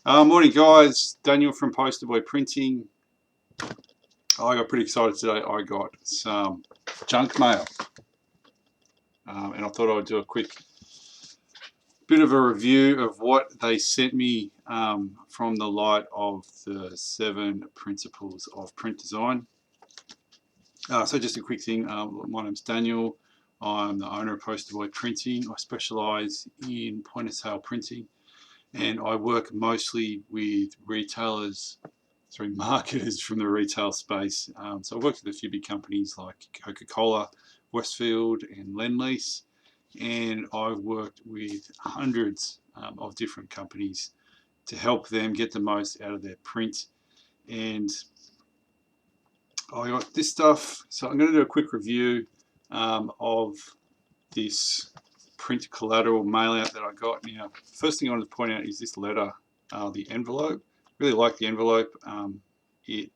Morning guys, Daniel from Poster Boy Printing. I got pretty excited today. I got some junk mail and I thought I'd do a quick bit of a review of what they sent me from the light of the 7 principles of print design. So just a quick thing, my name's Daniel. I'm the owner of Poster Boy Printing. I specialise in point of sale printing and I work mostly with retailers, marketers from the retail space. So I've worked with a few big companies like Coca-Cola, Westfield and Lendlease, and I've worked with hundreds of different companies to help them get the most out of their print. And I got this stuff, so I'm going to do a quick review of this print collateral mail out that I got. Now, first thing I want to point out is this letter, the envelope. Really like the envelope. It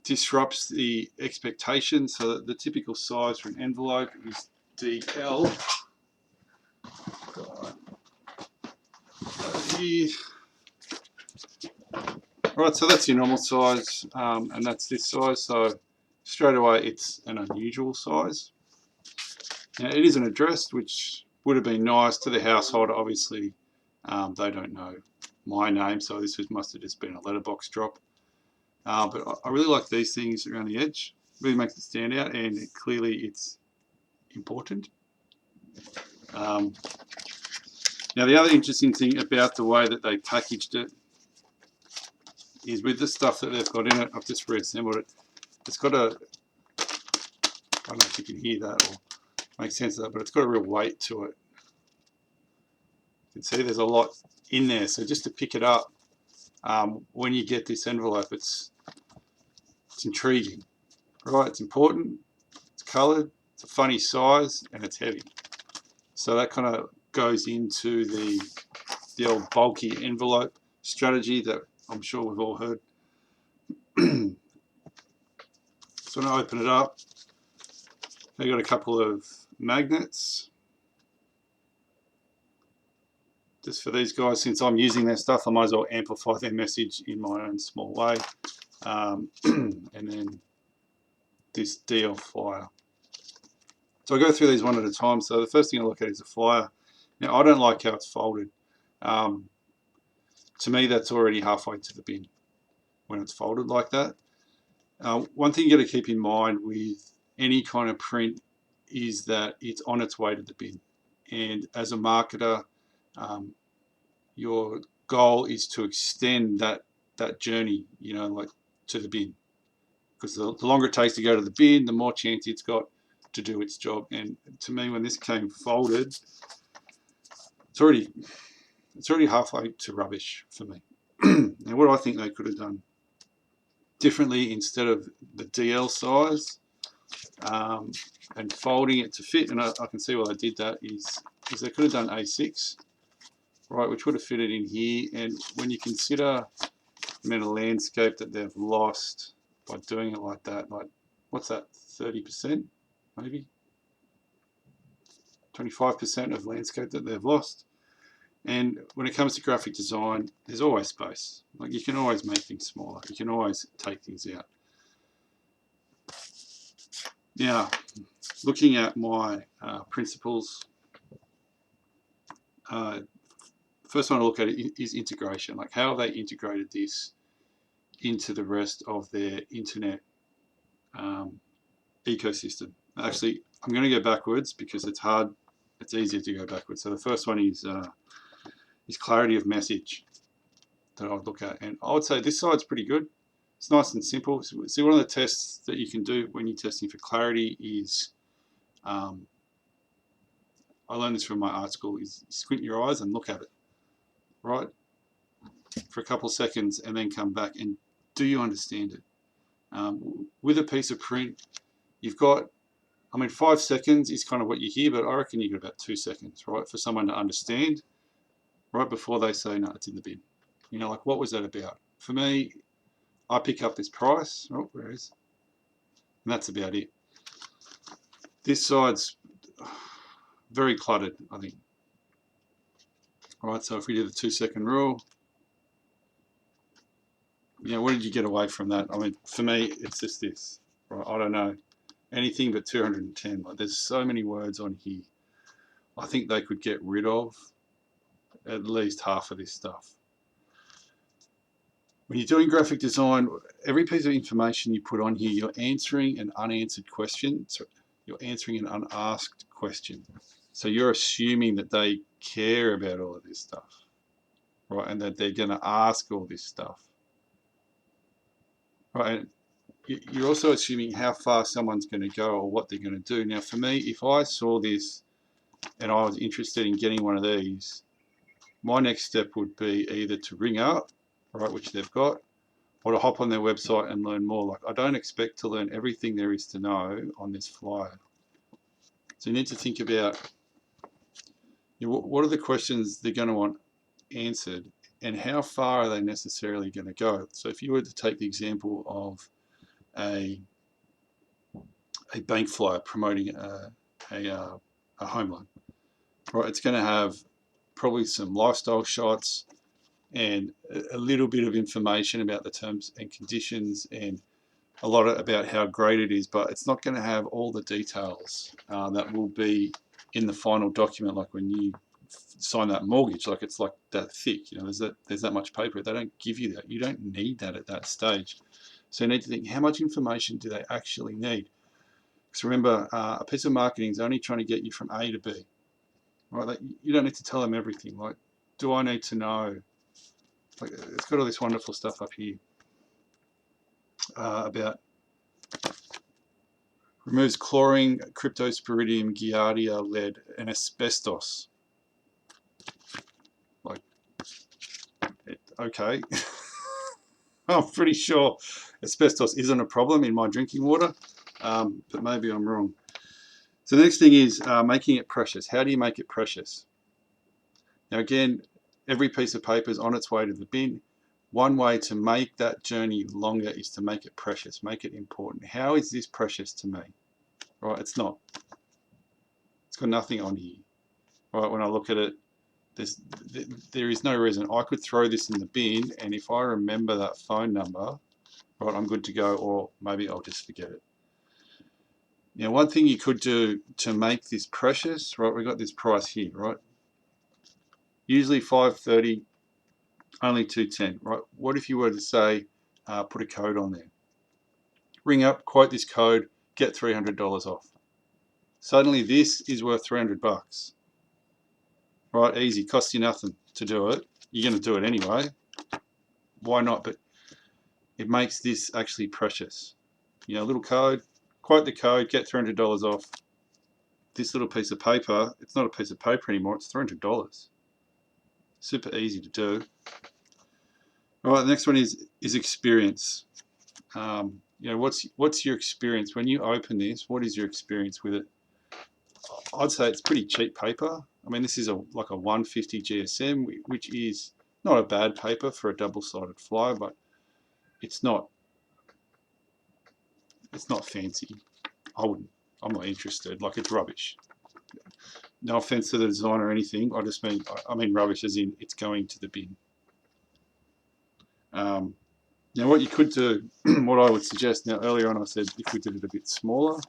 disrupts the expectation. So the typical size for an envelope is DL. Right, so that's your normal size, and that's this size. So straight away, it's an unusual size. Now it isn't addressed, which would have been nice to the householder. Obviously, they don't know my name, so this must have just been a letterbox drop. But I really like these things around the edge. Really makes it stand out, and clearly it's important. Now the other interesting thing about the way that they packaged it is with the stuff that they've got in it. I've just reassembled it. It's got a, I don't know if you can hear that or make sense of that, but it's got a real weight to it. You can see there's a lot in there. So just to pick it up, when you get this envelope, it's intriguing, right? It's important, it's coloured, it's a funny size, and it's heavy. So that kind of goes into the old bulky envelope strategy that I'm sure we've all heard. So when I open it up, they've got a couple of magnets. Just for these guys, since I'm using their stuff, I might as well amplify their message in my own small way. And then this DL flyer. So I go through these one at a time. So the first thing I look at is the flyer. Now I don't like how it's folded. To me, that's already halfway to the bin when it's folded like that. One thing you got to keep in mind with any kind of print is that it's on its way to the bin. And as a marketer, your goal is to extend that journey, like to the bin. Because the longer it takes to go to the bin, the more chance it's got to do its job. And to me, when this came folded, it's already halfway to rubbish for me. Now, what I think they could have done differently, instead of the DL size and folding it to fit, and I can see why they did that, is they could have done A6, right, which would have fitted in here. And when you consider the amount of landscape that they've lost by doing it like that, like, what's that, 30% maybe? 25% of landscape that they've lost. And when it comes to graphic design, there's always space. Like, you can always make things smaller. You can always take things out. Now, looking at my principles, first one to look at is integration. Like, how have they integrated this into the rest of their internet ecosystem? Actually, I'm going to go backwards because it's hard. It's easier to go backwards. So the first one is clarity of message that I'd look at, and I would say this side's pretty good. It's nice and simple. See, one of the tests that you can do when you're testing for clarity is, I learned this from my art school, is squint your eyes and look at it, right, for a couple of seconds, and then come back and do you understand it? With a piece of print, you've got, 5 seconds is kind of what you hear, but I reckon you got about 2 seconds, right, for someone to understand, right before they say, no, it's in the bin. Like, what was that about? For me, I pick up this price, oh, where is, and that's about it. This side's very cluttered, I think. All right, so if we do the 2 second rule, know, what did you get away from that? I mean, for me, it's just this. Right? I don't know anything but 210. Like, there's so many words on here. I think they could get rid of at least half of this stuff. When you're doing graphic design, every piece of information you put on here, you're answering an unanswered question. So you're answering an unasked question. So you're assuming that they care about all of this stuff, right? And that they're going to ask all this stuff, right? And you're also assuming how far someone's going to go or what they're going to do. Now, for me, if I saw this and I was interested in getting one of these, my next step would be either to ring up, right, which they've got, or to hop on their website and learn more. Like, I don't expect to learn everything there is to know on this flyer. So you need to think about, you know, what are the questions they're going to want answered, and how far are they necessarily going to go. So if you were to take the example of a bank flyer promoting a home loan, right, it's going to have probably some lifestyle shots and a little bit of information about the terms and conditions and a lot about how great it is, but it's not going to have all the details that will be in the final document, like when you sign that mortgage. Like, it's like that thick, you know, there's that much paper. They don't give you that. You don't need that at that stage. So you need to think, how much information do they actually need? Because remember, a piece of marketing is only trying to get you from A to B, right? Like, you don't need to tell them everything. Like, do I need to know? Like, it's got all this wonderful stuff up here about removes chlorine, cryptosporidium, giardia, lead, and asbestos. Like, okay. I'm pretty sure asbestos isn't a problem in my drinking water, but maybe I'm wrong. So the next thing is making it precious. How do you make it precious? Now, again, every piece of paper is on its way to the bin. One way to make that journey longer is to make it precious, make it important. How is this precious to me? Right, it's not. It's got nothing on here. Right, when I look at it, there is no reason. I could throw this in the bin, and if I remember that phone number, right, I'm good to go, or maybe I'll just forget it. Now, one thing you could do to make this precious, right, we got this price here, right? Usually $530, only $210, right? What if you were to say, put a code on there? Ring up, quote this code, get $300 off. Suddenly this is worth 300 bucks. Right, easy, costs you nothing to do it. You're going to do it anyway. Why not? But it makes this actually precious. You know, a little code, quote the code, get $300 off. This little piece of paper, it's not a piece of paper anymore, it's $300. Super easy to do. All right, the next one is experience. You know, what's your experience when you open this? What is your experience with it? I'd say it's pretty cheap paper. I mean, this is like a 150 GSM, which is not a bad paper for a double-sided flyer, but it's not fancy. I'm not interested. Like, it's rubbish. No offense to the design or anything. I mean rubbish as in it's going to the bin. Now, what you could do, what I would suggest, now earlier on I said if we did it a bit smaller,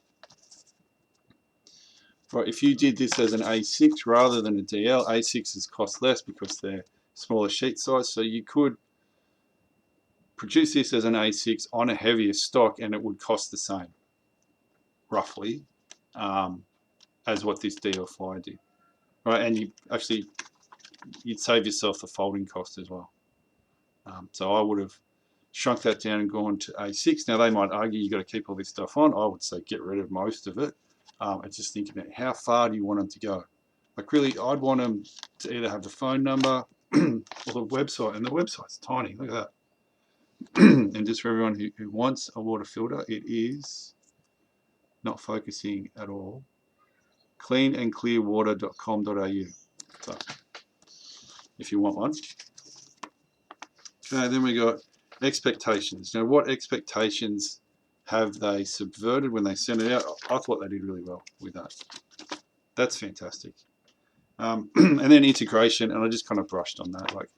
right, if you did this as an A6 rather than a DL, A6s cost less because they're smaller sheet size, so you could produce this as an A6 on a heavier stock and it would cost the same, roughly, as what this DL flyer did. Right, and you'd save yourself the folding cost as well. So I would have shrunk that down and gone to A6. Now, they might argue you've got to keep all this stuff on. I would say get rid of most of it. And just think about how far do you want them to go. Like, really, I'd want them to either have the phone number or the website. And the website's tiny. Look at that. And just for everyone who wants a water filter, it is not focusing at all. cleanandclearwater.com.au. So, if you want one. Okay, then we got expectations. Now, what expectations have they subverted when they sent it out? I thought they did really well with that. That's fantastic. And then integration, and I just kind of brushed on that. Like,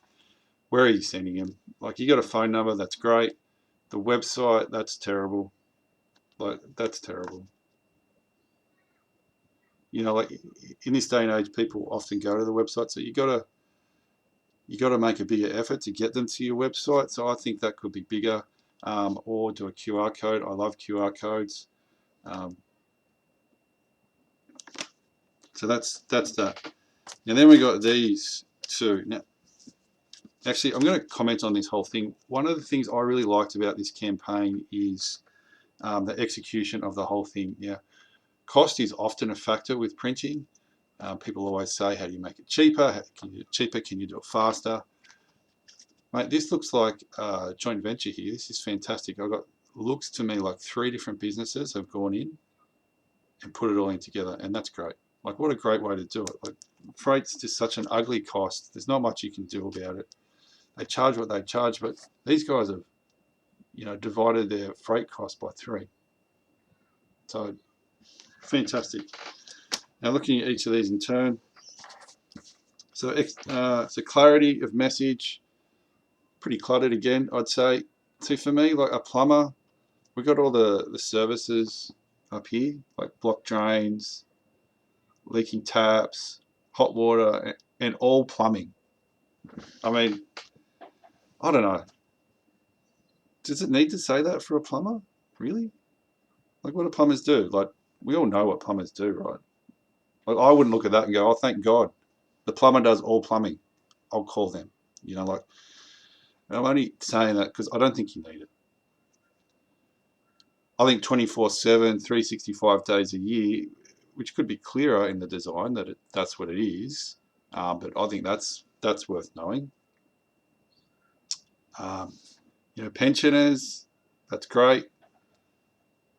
Where are you sending him? Like, you got a phone number, that's great. The website, that's terrible. Like, that's terrible. You know, like in this day and age, people often go to the website, so you got to make a bigger effort to get them to your website. So I think that could be bigger, or do a QR code. I love QR codes. Um, so that's that. And then we got these two. Now, actually, I'm going to comment on this whole thing. One of the things I really liked about this campaign is the execution of the whole thing. Yeah, cost is often a factor with printing. People always say, how do you make it cheaper? How can you do it cheaper? Can you do it faster? Mate, this looks like a joint venture here. This is fantastic. Looks to me like 3 different businesses have gone in and put it all in together, and that's great. Like, what a great way to do it. Like, freight's just such an ugly cost. There's not much you can do about it. They charge what they charge, but these guys have, divided their freight cost by 3. So, fantastic. Now, looking at each of these in turn. So clarity of message, pretty cluttered again, I'd say. See, for me, like a plumber, we've got all the services up here, like block drains, leaking taps, hot water, and all plumbing. I mean, I don't know. Does it need to say that for a plumber? Really? Like, what do plumbers do? Like, we all know what plumbers do, right? Like, I wouldn't look at that and go, oh, thank God. The plumber does all plumbing. I'll call them. Like, I'm only saying that because I don't think you need it. I think 24/7, 365 days a year, which could be clearer in the design that's what it is. But I think that's worth knowing. Pensioners, that's great.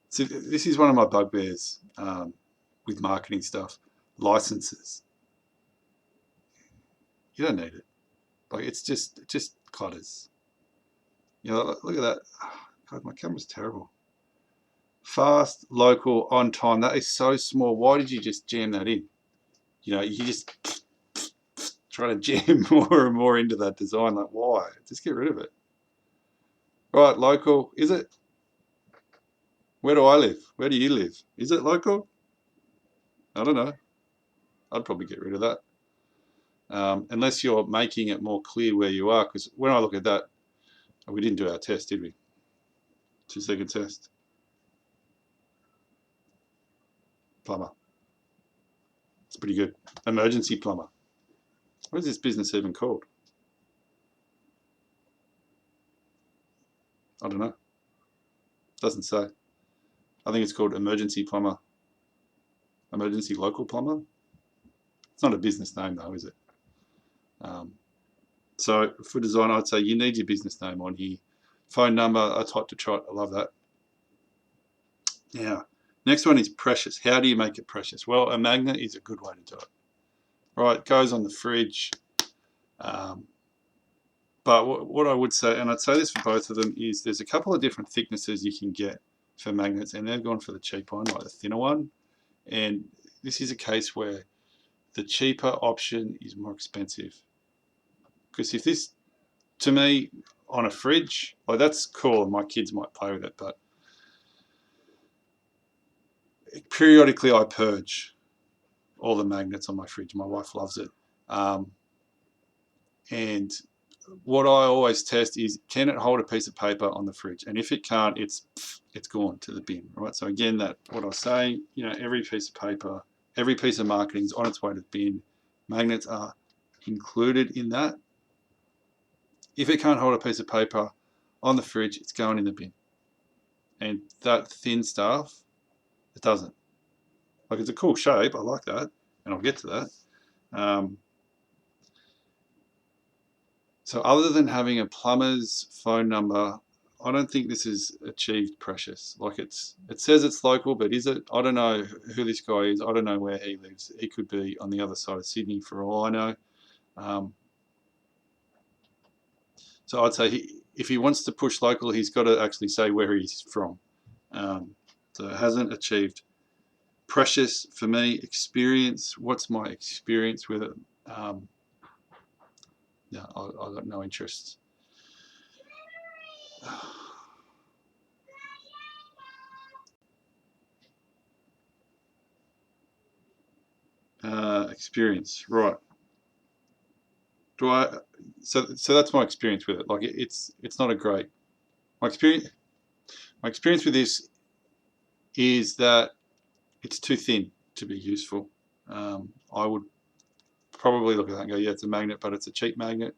So this is one of my bugbears with marketing stuff. Licenses, you don't need it. Like, it just clutters. Look at that. God, my camera's terrible. Fast, local, on time. That is so small. Why did you just jam that in? You just try to jam more and more into that design. Like, why? Just get rid of it. Right, local. Is it? Where do I live? Where do you live? Is it local? I don't know. I'd probably get rid of that. Unless you're making it more clear where you are. Because when I look at that, we didn't do our test, did we? 2-second test. Plumber. It's pretty good. Emergency plumber. What is this business even called? I don't know. Doesn't say. I think it's called emergency plumber. Emergency local plumber. It's not a business name though, is it? So for design, I'd say you need your business name on here. Phone number, that's hot to trot. I love that. Now, next one is precious. How do you make it precious? Well, a magnet is a good way to do it. Right, it goes on the fridge. But what I would say, and I'd say this for both of them, is there's a couple of different thicknesses you can get for magnets, and they've gone for the cheap one, like the thinner one. And this is a case where the cheaper option is more expensive. Because if this, to me, on a fridge, like, that's cool, and my kids might play with it, but periodically I purge all the magnets on my fridge. My wife loves it. And what I always test is, can it hold a piece of paper on the fridge? And if it can't, it's gone to the bin, right? So again, what I was saying, every piece of paper, every piece of marketing is on its way to the bin. Magnets are included in that. If it can't hold a piece of paper on the fridge, it's going in the bin. And that thin stuff, it doesn't. Like, it's a cool shape, I like that, and I'll get to that. So other than having a plumber's phone number, I don't think this is achieved precious. Like, it says it's local, but is it? I don't know who this guy is. I don't know where he lives. He could be on the other side of Sydney for all I know. So I'd say if he wants to push local, he's got to actually say where he's from. So it hasn't achieved precious for me. Experience. What's my experience with it? No, I got no interest. Experience, right? Do I? So that's my experience with it. Like it's not a great. My experience with this is that it's too thin to be useful. I would probably look at that and go, yeah, it's a magnet, but it's a cheap magnet.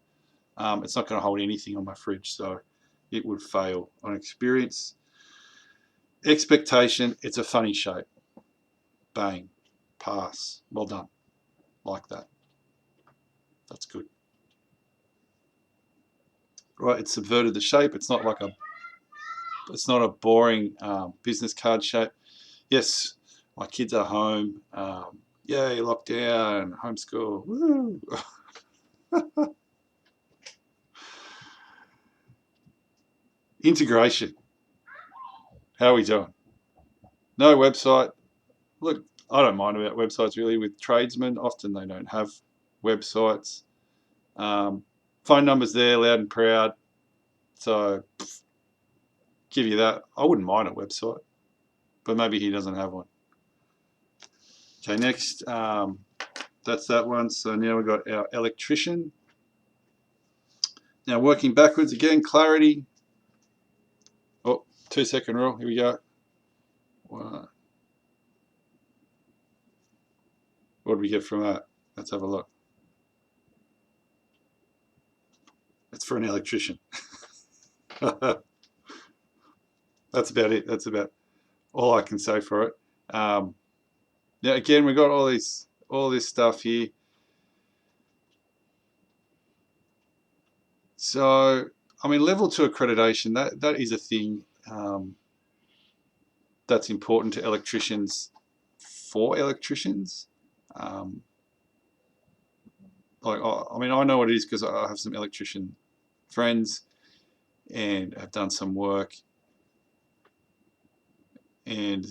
It's not going to hold anything on my fridge, so it would fail on experience. Expectation, it's a funny shape. Bang, pass, well done, like that. That's good. Right, it's subverted the shape. It's not like it's not a boring business card shape. Yes, my kids are home. Yay, lockdown, homeschool. Woo. Integration. How are we doing? No website. Look, I don't mind about websites really. With tradesmen, often they don't have websites. Phone numbers there, loud and proud. So, give you that. I wouldn't mind a website, but maybe he doesn't have one. Okay, next. That's that one. So now we've got our electrician. Now working backwards again, clarity. Oh, 2-second rule. Here we go. What do we get from that? Let's have a look. It's for an electrician. That's about it. That's about all I can say for it. Now again, we've got all this stuff here. So, I mean, level 2 accreditation, that is a thing that's important to electricians for electricians. Like, I mean, I know what it is because I have some electrician friends and have done some work. And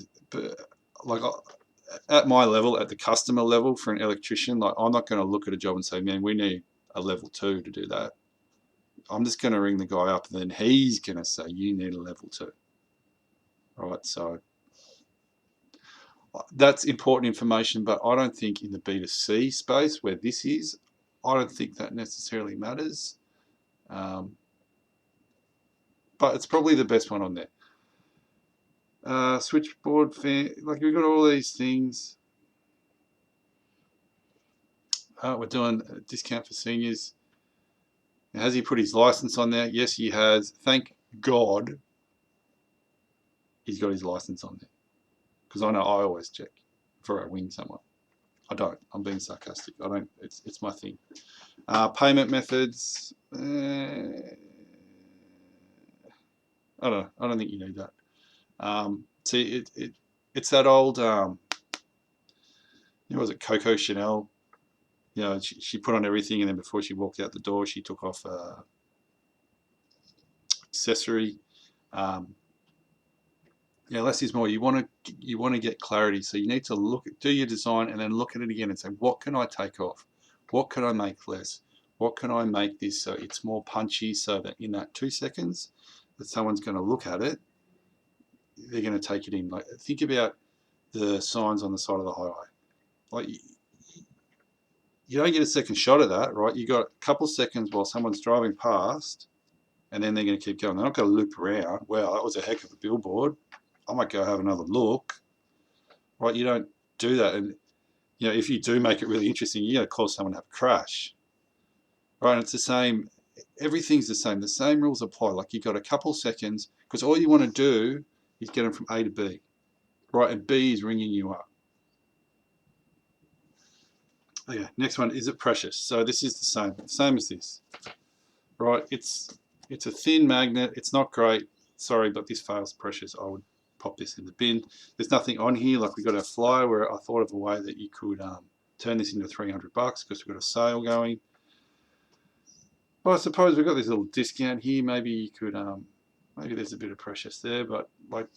like at my level, at the customer level for an electrician, like I'm not going to look at a job and say, man, we need a level 2 to do that. I'm just going to ring the guy up and then he's going to say, you need a level 2. Right, so that's important information, but I don't think in the B2C space where this is, I don't think that necessarily matters. But it's probably the best one on there. Switchboard fan, like we've got all these things. We're doing a discount for seniors. Now, has he put his license on there? Yes, he has. Thank God he's got his license on there. Because I know I always check before I wing someone. I don't. I'm being sarcastic. I don't. It's my thing. Payment methods. I don't know. I don't think you need that. See, it's that old. Was it Coco Chanel? You know, she put on everything, and then before she walked out the door, she took off accessory. Less is more. You want to get clarity, so you need to do your design, and then look at it again and say, what can I take off? What can I make less? What can I make this so it's more punchy, so that in that 2 seconds that someone's going to look at it, they're going to take it in. Like, think about the signs on the side of the highway. Like, you don't get a second shot of that, right? You got a couple of seconds while someone's driving past, and then they're going to keep going. They're not going to loop around. Wow, that was a heck of a billboard. I might go have another look. Right? You don't do that. And if you do make it really interesting, you're going to cause someone to have a crash. Right? And it's the same. Everything's the same. The same rules apply. Like, you've got a couple seconds, because all you want to do is get them from A to B. Right? And B is ringing you up. Okay, next one, is it precious? So this is the same as this. Right? It's a thin magnet. It's not great. Sorry, but this fails precious. I would pop this in the bin. There's nothing on here. Like, we got a flyer where I thought of a way that you could turn this into $300 because we've got a sale going. Well, I suppose we've got this little discount here. Maybe you could, maybe there's a bit of precious there, but like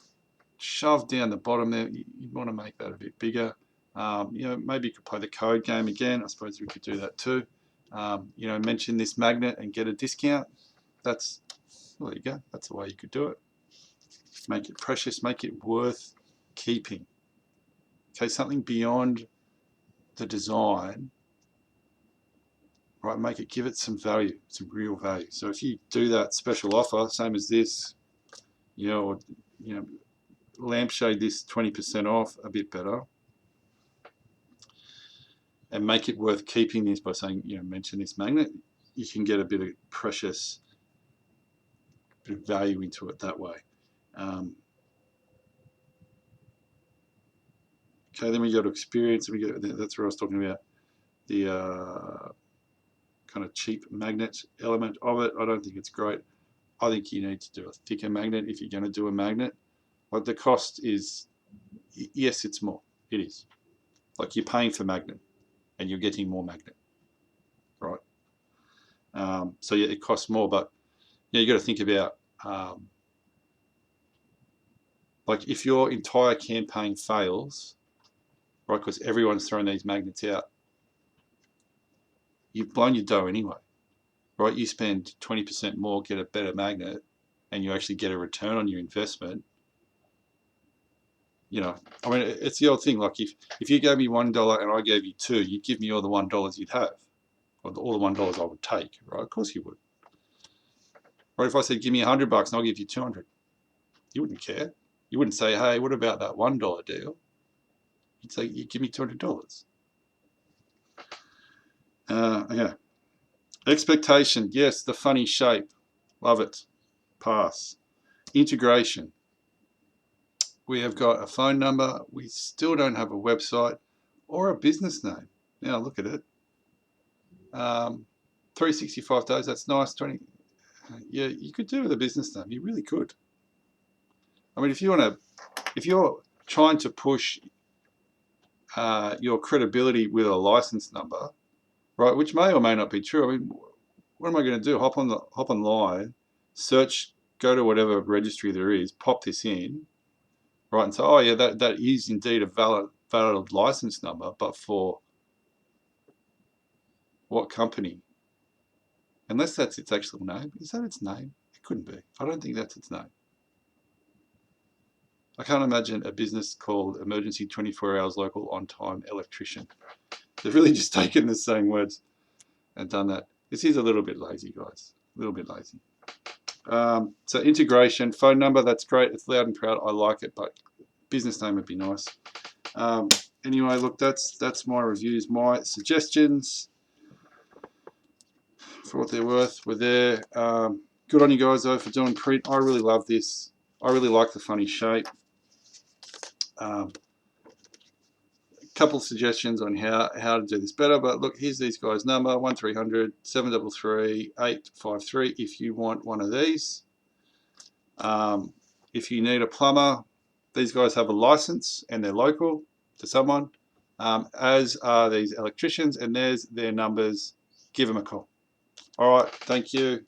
shoved down the bottom there, you'd want to make that a bit bigger. Maybe you could play the code game again. I suppose we could do that too. You know, mention this magnet and get a discount. That's, well, there you go. That's the way you could do it. Make it precious, make it worth keeping. Okay, something beyond the design, right? Make it, give it some value, some real value. So if you do that special offer, same as this, you know, or, you know, lampshade this 20% off, a bit better, and make it worth keeping this by saying, you know, mention this magnet, you can get a bit of precious, bit of value into it that way. Okay, then we go to experience. We go, that's where I was talking about the kind of cheap magnet element of it. I don't think it's great. I think you need to do a thicker magnet if you're going to do a magnet. Like the cost is, yes, it's more. It is. Like you're paying for magnet and you're getting more magnet, right? So yeah, it costs more, but yeah, you got to think about like if your entire campaign fails, right? Because everyone's throwing these magnets out, you've blown your dough anyway, right? You spend 20% more, get a better magnet, and you actually get a return on your investment. You know, I mean, it's the old thing. Like if you gave me $1 and I gave you two, you'd give me all the $1 you'd have, or all the $1 I would take, right? Of course you would. Right? If I said give me $100 and I'll give you 200, you wouldn't care. You wouldn't say, hey, what about that $1 deal? You'd say, you give me $200. Okay. Expectation, yes, the funny shape, love it. Pass. Integration. We have got a phone number. We still don't have a website or a business name. Now look at it. 365 days. That's nice. 20. Yeah, you could do with a business name. You really could. I mean, if you're trying to push your credibility with a license number, right, which may or may not be true. I mean, what am I going to do? Hop online, search, go to whatever registry there is, pop this in, right, and say, oh yeah, that is indeed a valid license number, but for what company? Unless that's its actual name. Is that its name? It couldn't be. I don't think that's its name. I can't imagine a business called Emergency 24 Hours Local On Time Electrician. They've really just taken the same words and done that. This is a little bit lazy, guys. A little bit lazy. So integration, phone number, that's great. It's loud and proud. I like it, but business name would be nice. Anyway, look, that's my reviews. My suggestions, for what they're worth, were there. Good on you guys, though, for doing print. I really love this. I really like the funny shape. Couple of suggestions on how to do this better, but look, here's these guys' number, 1300 733 853 if you want one of these. If you need a plumber, these guys have a license and they're local to someone, as are these electricians, and there's their numbers. Give them a call. All right, thank you.